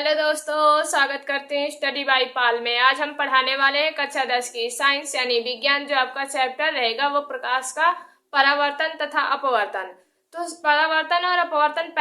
Hello दोस्तों, स्वागत करते हैं स्टडी बाय पाल में। आज हम पढ़ाने वाले हैं कक्षा 10 की साइंस यानी विज्ञान। जो आपका चैप्टर रहेगा वो प्रकाश का परावर्तन तथा अपवर्तन। तो परावर्तन और अपवर्तन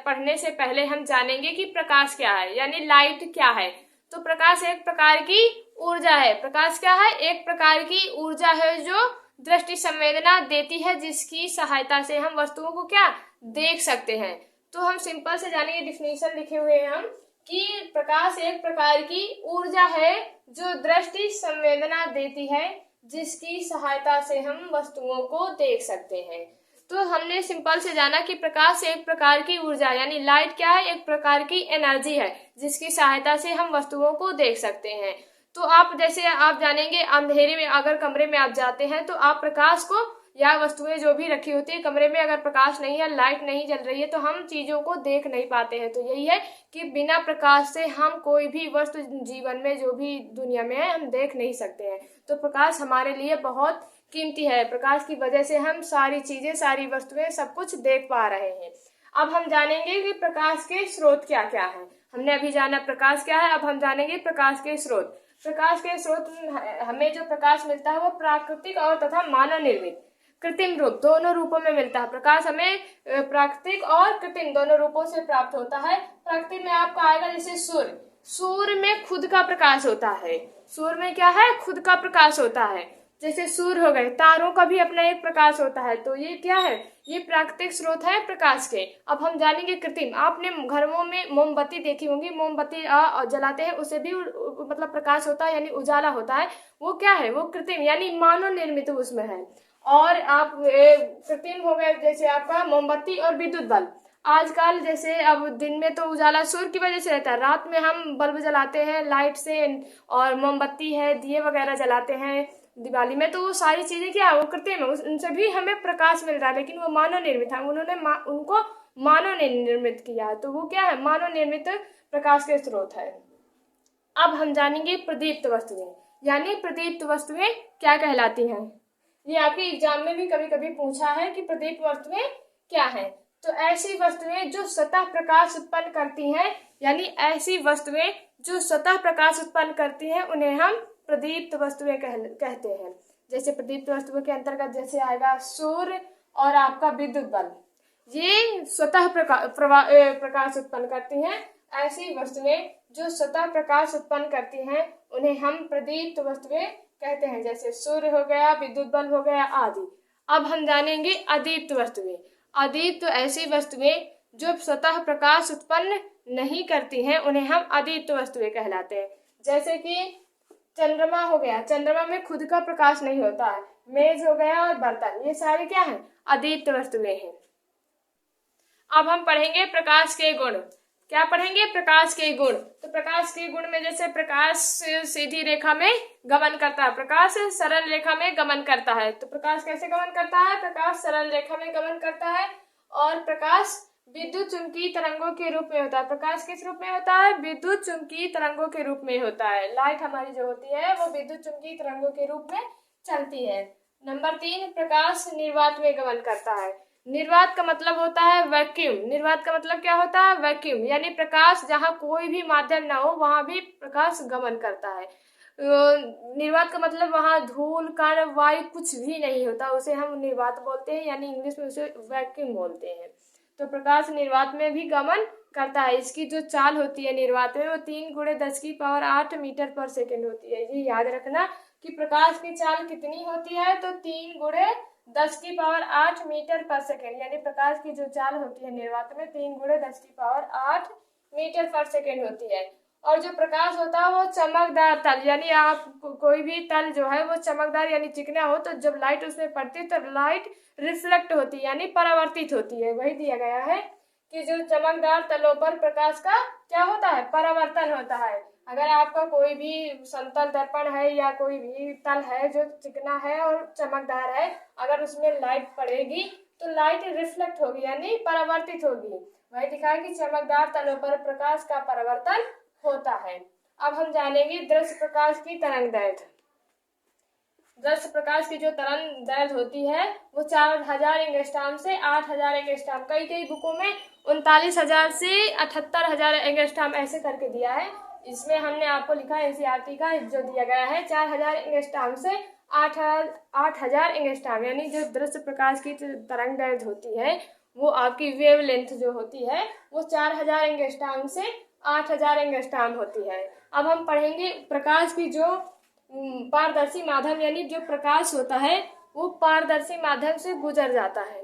पढ़ने से पहले हम जानेंगे कि प्रकाश क्या है, यानी लाइट क्या है। तो प्रकाश एक प्रकार की ऊर्जा है। प्रकाश क्या है? एक प्रकार की ऊर्जा है जो दृष्टि संवेदना देती है, जिसकी सहायता से हम वस्तुओं को क्या देख सकते हैं। तो हम सिंपल से जानेंगे, डिफिनेशन लिखे हुए हैं हम कि प्रकाश एक प्रकार की ऊर्जा है जो दृष्टि संवेदना देती है, जिसकी सहायता से हम वस्तुओं को देख सकते हैं। तो हमने सिंपल से जाना कि प्रकाश एक प्रकार की ऊर्जा यानी लाइट क्या है, एक प्रकार की एनर्जी है जिसकी सहायता से हम वस्तुओं को देख सकते हैं। तो आप जैसे आप जानेंगे, अंधेरे में अगर कमरे में आप जाते हैं तो आप प्रकाश को या वस्तुएं जो भी रखी होती है कमरे में, अगर प्रकाश नहीं है, लाइट नहीं जल रही है, तो हम चीजों को देख नहीं पाते हैं। तो यही है कि बिना प्रकाश से हम कोई भी वस्तु जीवन में जो भी दुनिया में है हम देख नहीं सकते हैं। तो प्रकाश हमारे लिए बहुत कीमती है। प्रकाश की वजह से हम सारी चीजें, सारी वस्तुएं, सब कुछ देख पा रहे हैं। अब हम जानेंगे कि प्रकाश के स्रोत क्या क्या है। हमने अभी जाना प्रकाश क्या है, अब हम जानेंगे प्रकाश के स्रोत। प्रकाश के स्रोत, हमें जो प्रकाश मिलता है वो प्राकृतिक और तथा मानव निर्मित कृत्रिम रूप, दोनों रूपों में मिलता है। प्रकाश हमें प्राकृतिक और कृत्रिम दोनों रूपों से प्राप्त होता है। प्राकृतिक में आपका आएगा जैसे सूर्य। सूर्य में खुद का प्रकाश होता है। सूर्य में क्या है? खुद का प्रकाश होता है। जैसे सूर्य हो गए, तारों का भी अपना एक प्रकाश होता है। तो ये क्या है? ये प्राकृतिक स्रोत है प्रकाश के। अब हम जानेंगे कृत्रिम। आपने घरों में मोमबत्ती देखी होंगी, मोमबत्ती जलाते हैं, उसे भी मतलब प्रकाश होता है, यानी उजाला होता है। वो क्या है? वो कृत्रिम यानी मानव निर्मित उसमें है। और आप कृत्रिम हो गए जैसे आपका मोमबत्ती और विद्युत बल्ब। आजकल जैसे अब दिन में तो उजाला सूर्य की वजह से रहता है, रात में हम बल्ब जलाते हैं लाइट से, और मोमबत्ती है, दिए वगैरह जलाते हैं दिवाली में। तो वो सारी चीजें क्या है? वो कृत्रिम है, उनसे भी हमें प्रकाश मिल रहा है, लेकिन वो मानव निर्मित है। उनको मानव ने निर्मित किया है। तो वो क्या है? मानव निर्मित प्रकाश के स्रोत है। अब हम जानेंगे प्रदीप्त वस्तुएं, यानी प्रदीप्त वस्तुएं क्या कहलाती हैं। ये आपके एग्जाम में भी कभी कभी पूछा है कि प्रदीप्त वस्तुएं क्या हैं। तो ऐसी वस्तुएं जो सतह प्रकाश उत्पन्न करती हैं, यानी ऐसी वस्तुएं जो सतह प्रकाश उत्पन्न करती हैं, उन्हें हम प्रदीप्त वस्तुएं कहते हैं। जैसे प्रदीप्त वस्तुओं के अंतर्गत जैसे आएगा सूर्य और आपका विद्युत बल्ब। ये स्वतः प्रकाश उत्पन्न करती हैं। ऐसी वस्तुएं जो सतह प्रकाश उत्पन्न करती हैं उन्हें हम प्रदीप्त वस्तुएं कहते हैं। जैसे सूर्य हो गया, विद्युत बल्ब हो गया आदि। अब हम जानेंगे अदीप्त वस्तुएं। अदीप्त ऐसी वस्तुएं जो सतह प्रकाश उत्पन्न नहीं करती हैं, उन्हें हम अदीप्त वस्तुएं कहलाते हैं। जैसे कि चंद्रमा हो गया, चंद्रमा में खुद का प्रकाश नहीं होता है। मेज हो गया और बर्तन, ये सारे क्या हैं? अदीप्त वस्तुएं हैं। अब हम पढ़ेंगे प्रकाश के गुण। क्या पढ़ेंगे? प्रकाश के गुण। तो प्रकाश के गुण में जैसे प्रकाश सीधी रेखा में गमन करता है, प्रकाश सरल रेखा में गमन करता है। तो प्रकाश कैसे गमन करता है? प्रकाश सरल रेखा में गमन करता है। और प्रकाश विद्युत चुंबकीय तरंगों के रूप में होता है। प्रकाश किस रूप में होता है? विद्युत चुंबकीय तरंगों के रूप में होता है। लाइट हमारी जो होती है वो विद्युत चुंबकीय तरंगों के रूप में चलती है। नंबर 3, प्रकाश निर्वात में गमन करता है। निर्वात का मतलब होता है वैक्यूम। निर्वात का मतलब क्या होता है? वैक्यूम, यानी प्रकाश जहाँ कोई भी माध्यम ना हो वहां भी प्रकाश गमन करता है। निर्वात का मतलब वहां धूल कण वायु कुछ भी नहीं होता, उसे हम निर्वात बोलते हैं, यानी इंग्लिश में उसे वैक्यूम बोलते हैं। तो प्रकाश निर्वात में भी गमन करता है। इसकी जो चाल होती है निर्वात में वो 3 × 10⁸ मीटर पर सेकेंड होती है। ये याद रखना कि प्रकाश की चाल कितनी होती है, तो 3 × 10⁸ मीटर पर सेकेंड, यानी प्रकाश की जो चाल होती है निर्वात में 3 × 10⁸ मीटर पर सेकेंड होती है। और जो प्रकाश होता है वो चमकदार तल, यानी आप कोई भी तल जो है वो चमकदार यानी चिकना हो, तो जब लाइट उसमें पड़ती है तो लाइट रिफ्लेक्ट होती है, यानी परावर्तित होती है। वही दिया गया है कि जो चमकदार तलों पर प्रकाश का क्या होता है? परावर्तन होता है। अगर आपका कोई भी समतल दर्पण है या कोई भी तल है जो चिकना है और चमकदार है, अगर उसमें लाइट पड़ेगी तो लाइट रिफ्लेक्ट होगी, यानी परावर्तित होगी। वही दिखाया कि चमकदार तलों पर प्रकाश का परावर्तन होता है। अब हम जानेंगे दृश्य प्रकाश की तरंगदैर्घ्य। दृश्य प्रकाश की जो तरंग दैर्घ्य होती है वो 4000 एंगस्ट्रॉम से 8000 एंगस्ट्रॉम, कई कई बुकों में 39,000 से 78,000 एंगस्ट्रॉम ऐसे करके दिया है। इसमें हमने आपको लिखा है एनसीईआरटी का जो दिया गया है 4000 एंगस्ट्रॉम से 8000 एंगस्ट्रॉम, यानी जो दृश्य प्रकाश की तरंग दैर्घ्य होती है वो आपकी वेव लेंथ जो होती है वो 4000 एंगस्ट्रॉम से 8000 एंगस्ट्रॉम होती है। अब हम पढ़ेंगे प्रकाश की जो पारदर्शी माध्यम, यानी जो प्रकाश होता है वो पारदर्शी माध्यम से गुजर जाता है।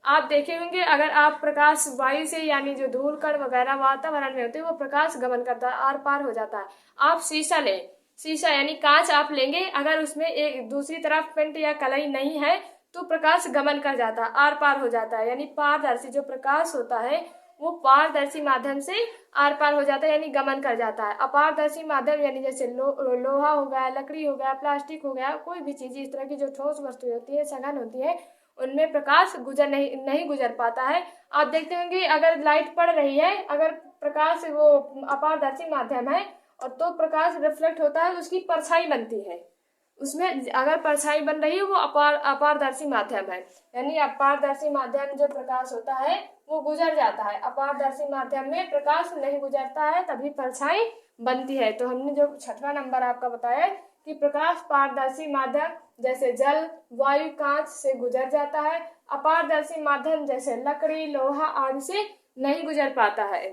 आप देखे होंगे अगर आप प्रकाश वायु से, यानी जो धूल कण वगैरह वातावरण में होते हैं, वो प्रकाश गमन करता है, आर पार हो जाता है। आप शीशा लें, शीशा यानी कांच आप लेंगे, अगर उसमें एक दूसरी तरफ पेंट या कलई नहीं है तो प्रकाश गमन कर जाता है, आर पार हो जाता है। यानी पारदर्शी जो प्रकाश होता है वो पारदर्शी माध्यम से आर पार हो जाता है, यानी गमन कर जाता है। अपारदर्शी माध्यम यानी जैसे लोहा हो गया, लकड़ी हो गया, प्लास्टिक हो गया, कोई भी चीज इस तरह की जो ठोस वस्तु होती है, सघन होती है, उनमें प्रकाश गुजर नहीं गुजर पाता है। आप देखते होंगे अगर लाइट पड़ रही है, अगर प्रकाश वो अपारदर्शी माध्यम है और तो प्रकाश रिफ्लेक्ट होता है, उसकी परछाई बनती है, उसमें अगर परछाई बन रही है वो अपारदर्शी माध्यम है। यानी अपारदर्शी माध्यम जो प्रकाश होता है वो गुजर जाता है, अपारदर्शी माध्यम में प्रकाश नहीं गुजरता है, तभी परछाई बनती है। तो हमने जो 6वां नंबर आपका बताया कि प्रकाश पारदर्शी माध्यम जैसे जल, वायु, कांच से गुजर जाता है, अपारदर्शी माध्यम जैसे लकड़ी, लोहा आदि से नहीं गुजर पाता है।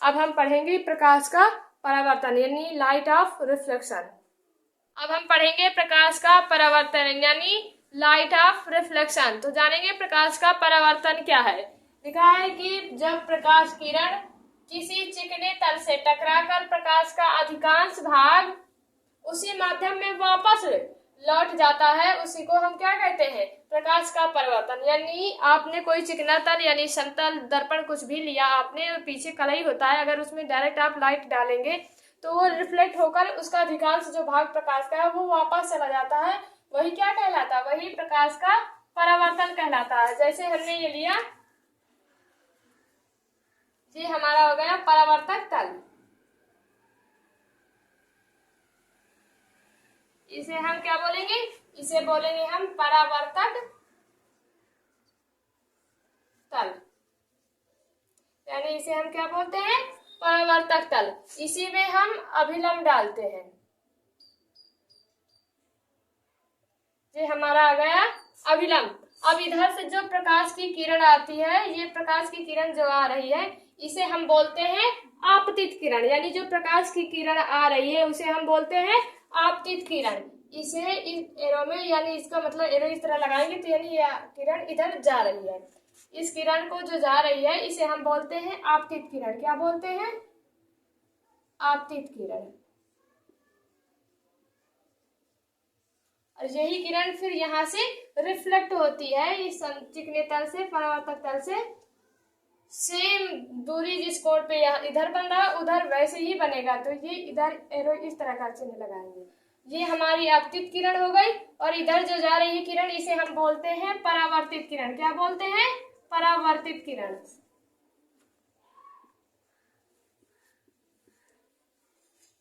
अब हम पढ़ेंगे प्रकाश का परावर्तन यानी लाइट ऑफ रिफ्लेक्शन। अब हम पढ़ेंगे प्रकाश का परावर्तन यानी लाइट ऑफ रिफ्लेक्शन। तो जानेंगे प्रकाश का परावर्तन क्या है। लिखा है कि जब प्रकाश किरण किसी चिकने तल से टकराकर प्रकाश का अधिकांश भाग उसी माध्यम में वापस लौट जाता है, उसी को हम क्या कहते हैं, प्रकाश का परावर्तन। यानी आपने कोई चिकना तल यानी समतल दर्पण कुछ भी लिया आपने, पीछे कलई होता है, अगर उसमें डायरेक्ट आप लाइट डालेंगे तो वो रिफ्लेक्ट होकर उसका अधिकांश जो भाग प्रकाश का है वो वापस चला जाता है, वही क्या कहलाता है, वही प्रकाश का परावर्तन कहलाता है। जैसे हमने ये लिया, ये हमारा हो गया परावर्तक तल, इसे हम क्या बोलेंगे, इसे बोलेंगे हम परावर्तक तल, यानी इसे हम क्या बोलते हैं, परावर्तक तल। इसी में हम अभिलंब डालते हैं, ये हमारा आ गया अभिलंब। अब इधर से जो प्रकाश की किरण आती है, ये प्रकाश की किरण जो आ रही है इसे हम बोलते हैं आपतित किरण, यानी जो प्रकाश की किरण आ रही है उसे हम बोलते हैं आपतित किरण। इसे इस एरो में, यानी इसका मतलब एरो इस तरह लगाएंगे तो यानी यह किरण इधर जा रही है, इस किरण को जो जा रही है इसे हम बोलते हैं आपतित किरण। क्या बोलते हैं, आपतित किरण। और यही किरण फिर यहाँ से रिफ्लेक्ट होती है इस चिकने तल से, परावर्तक तल से सेम दूरी जिस कोण पे इधर बन रहा है उधर वैसे ही बनेगा। तो ये इधर एरो इस तरह का चिन्ह लगाएंगे, ये हमारी आपतित किरण हो गई। और इधर जो जा रही है किरण इसे हम बोलते हैं परावर्तित किरण। क्या बोलते हैं, परावर्तित किरण।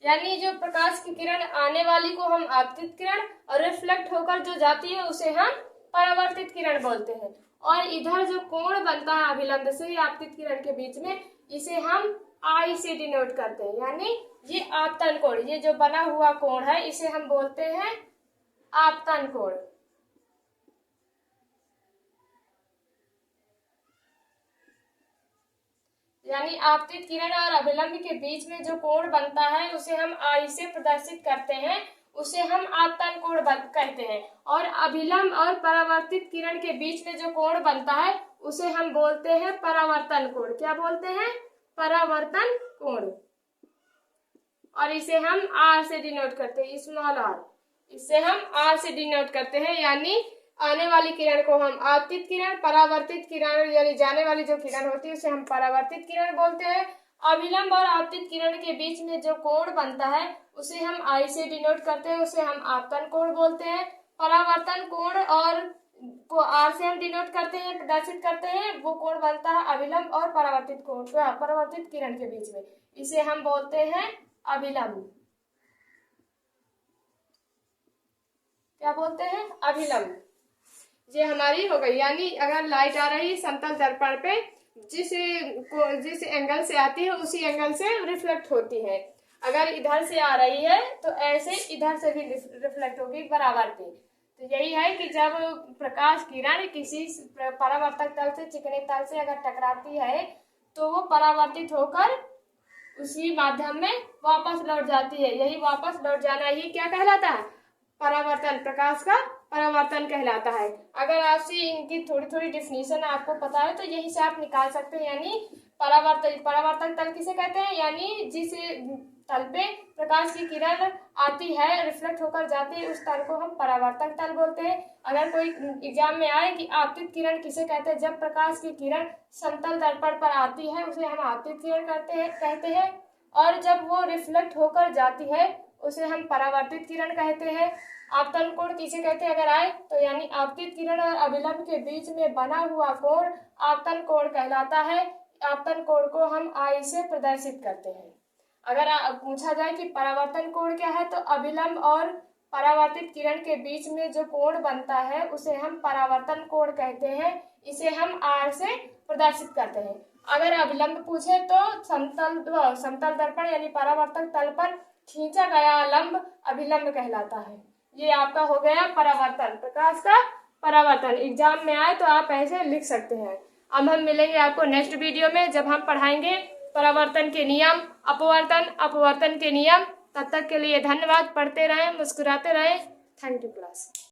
यानी जो प्रकाश की किरण आने वाली को हम आपतित किरण और रिफ्लेक्ट होकर जो जाती है उसे हम परावर्तित किरण बोलते हैं। और इधर जो कोण बनता है अभिलंब से आपतित किरण के बीच में, इसे हम आई से डिनोट करते हैं, यानी ये आपतन कोण, ये जो बना हुआ कोण है इसे हम बोलते हैं आपतन कोण। यानी आपतित किरण और अभिलंब के बीच में जो कोण बनता है उसे हम आई से प्रदर्शित करते हैं, उसे हम आपतन कोण कहते हैं। और अभिलंब और परावर्तित किरण के बीच में जो कोण बनता है उसे हम बोलते हैं परावर्तन कोण। क्या बोलते हैं, परावर्तन कोण। और इसे हम आर से डिनोट करते हैं, स्मॉल आर, इसे हम आर से डिनोट करते हैं। यानी आने वाली किरण को हम आपतित किरण, परावर्तित किरण यानी जाने वाली जो किरण होती है उसे हम परावर्तित किरण बोलते हैं। अभिलंब और आपतित किरण के बीच में जो कोण बनता है उसे हम आई से डिनोट करते हैं, उसे हम आपतन कोण बोलते हैं। परावर्तन कोण और को आर से हम डिनोट करते हैं, प्रदर्शित करते हैं, वो कोण बनता है अभिलंब और परावर्तित कोण, परावर्तित किरण के बीच में, इसे हम बोलते हैं अभिलंब। क्या बोलते हैं, अभिलंब। ये हमारी हो गई, यानी अगर लाइट आ रही समतल दर्पण पे जिस एंगल से आती है उसी एंगल से रिफ्लेक्ट होती है। अगर इधर से आ रही है तो ऐसे इधर से भी रिफ्लेक्ट होगी बराबर पे। तो यही है कि जब प्रकाश किरण किसी परावर्तक तल से चिकने तल से अगर टकराती है तो वो परावर्तित होकर उसी माध्यम में वापस लौट जाती है। यही वापस लौट जाना ही क्या कहलाता है, परावर्तन, प्रकाश का परावर्तन कहलाता है। अगर आपसे इनकी थोड़ी थोड़ी डिफिनीशन आपको पता है तो यही से आप निकाल सकते हैं। यानी परावर्तक तल किसे कहते हैं, यानी जिस तल पे प्रकाश की किरण आती है रिफ्लेक्ट होकर जाती है उस तल को हम परावर्तक तल बोलते हैं। अगर कोई एग्जाम में आए कि आपतित किरण किसे कहते हैं, जब प्रकाश की किरण समतल दर्पण पर आती है उसे हम आपतित किरण कहते हैं, और जब वो रिफ्लेक्ट होकर जाती है उसे हम परावर्तित किरण कहते हैं। आपतन कोण किसे कहते हैं अगर आए तो, यानी आपतित किरण और अभिलंब के बीच में बना हुआ कोण आपतन कोण कहलाता है। आपतन कोण को हम आई से प्रदर्शित करते हैं। अगर पूछा जाए कि परावर्तन कोण क्या है तो अभिलंब और परावर्तित किरण के बीच में जो कोण बनता है उसे हम परावर्तन कोण कहते हैं। इसे हम आर से प्रदर्शित करते हैं। अगर अभिलंब पूछे तो समतल दर्पण यानी परावर्तक तल पर खींचा गया लंब अभिलंब कहलाता है। ये आपका हो गया परावर्तन, प्रकाश का परावर्तन। एग्जाम में आए तो आप ऐसे लिख सकते हैं। अब हम मिलेंगे आपको नेक्स्ट वीडियो में जब हम पढ़ाएंगे परावर्तन के नियम, अपवर्तन के नियम। तब तक के लिए धन्यवाद। पढ़ते रहें, मुस्कुराते रहें। Thank you class.